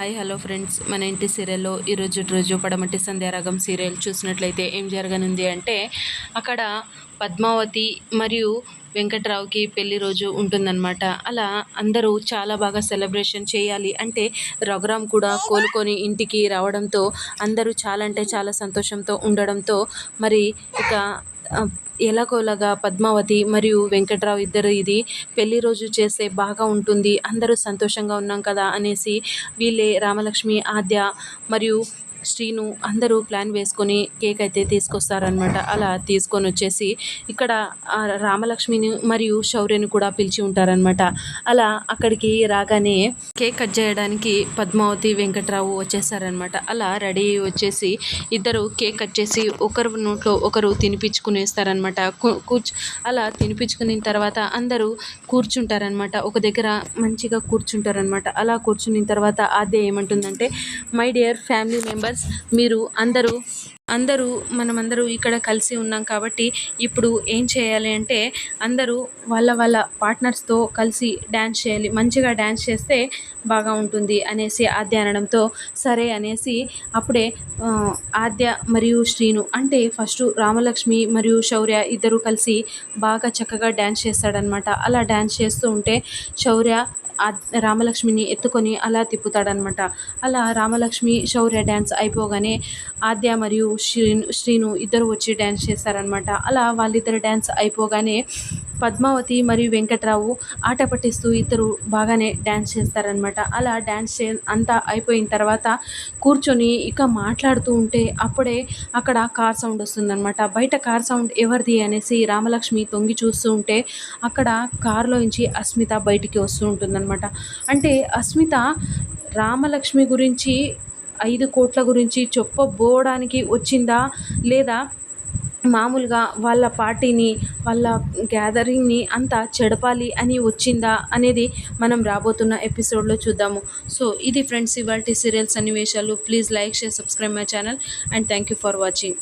Hi hello friends, మన ఇంటి సీరియల్లో రోజు పడమటి సంధ్యారాగం సీరియల్ చూసినట్లయితే ఏం జరగనుంది అంటే అక్కడ పద్మావతి మరియు వెంకట్రావుకి పెళ్లి రోజు ఉంటుందన్నమాట. అలా అందరూ చాలా బాగా సెలబ్రేషన్ చేయాలి అంటే రఘురామ్ కూడా కోలుకొని ఇంటికి రావడంతో అందరూ చాలా అంటే చాలా సంతోషంతో ఉండడంతో మరి ఇక ఎలాగోలాగా పద్మావతి మరియు వెంకట్రావు ఇద్దరు ఇది పెళ్లి రోజు చేస్తే బాగా ఉంటుంది, అందరూ సంతోషంగా ఉన్నాం కదా అనేసి వీళ్ళే రామలక్ష్మి, ఆద్య మరియు శ్రీను అందరూ ప్లాన్ వేసుకొని కేక్ అయితే తీసుకొస్తారనమాట. అలా తీసుకొని వచ్చేసి ఇక్కడ రామలక్ష్మిని మరియు శౌర్యని కూడా పిలిచి ఉంటారనమాట. అలా అక్కడికి రాగానే కేక్ కట్ చేయడానికి పద్మావతి, వెంకట్రావు వచ్చేసారనమాట. అలా రెడీ వచ్చేసి ఇద్దరు కేక్ కట్ చేసి ఒకరు నోట్లో ఒకరు తినిపించుకునేస్తారనమాట. అలా తినిపించుకున్న తర్వాత అందరూ కూర్చుంటారనమాట. ఒక దగ్గర మంచిగా కూర్చుంటారనమాట. అలా కూర్చున్న తర్వాత ఆద్య ఏమంటుందంటే, మై డియర్ ఫ్యామిలీ మెంబర్స్, మీరు అందరూ మనమందరూ ఇక్కడ కలిసి ఉన్నాం కాబట్టి ఇప్పుడు ఏం చేయాలి అంటే అందరూ వాళ్ళ పార్ట్నర్స్తో కలిసి డ్యాన్స్ చేయాలి, మంచిగా డ్యాన్స్ చేస్తే బాగా ఉంటుంది అనేసి ఆద్య అనడంతో సరే అనేసి అప్పుడే ఆద్య మరియు శ్రీను అంటే ఫస్ట్ రామలక్ష్మి మరియు శౌర్య ఇద్దరు కలిసి బాగా చక్కగా డ్యాన్స్ చేస్తాడనమాట. అలా డ్యాన్స్ చేస్తూ ఉంటే శౌర్య రామలక్ష్మిని ఎత్తుకొని అలా తిప్పుతాడనమాట. అలా రామలక్ష్మి శౌర్య డ్యాన్స్ అయిపోగానే ఆద్య మరియు శ్రీను ఇద్దరు వచ్చి డ్యాన్స్ చేస్తారనమాట. అలా వాళ్ళిద్దరు డ్యాన్స్ అయిపోగానే పద్మావతి మరియు వెంకట్రావు ఆట పట్టిస్తూ ఇద్దరు బాగానే డ్యాన్స్ చేస్తారనమాట. అలా డ్యాన్స్ అంతా అయిపోయిన తర్వాత కూర్చొని ఇక మాట్లాడుతూ ఉంటే అప్పుడే అక్కడ కార్ సౌండ్ వస్తుందన్నమాట. బయట కార్ సౌండ్ ఎవరిది అనేసి రామలక్ష్మి తొంగి చూస్తూ ఉంటే అక్కడ కారులోంచి అస్మిత బయటికి వస్తూ ఉంటుందన్నమాట. అంటే అస్మిత రామలక్ష్మి గురించి 5 కోట్ల గురించి చెప్పబోవడానికి వచ్చిందా, లేదా మామూలుగా వాళ్ళ పార్టీని వాళ్ళ గ్యాదరింగ్ని అంతా చెడపాలి అని వచ్చిందా అనేది మనం రాబోతున్న ఎపిసోడ్లో చూద్దాము. సో ఇది ఫ్రెండ్స్ ఇవాల్టి సీరియల్ సన్నివేశాలు. Please like, share, subscribe my channel and thank you for watching.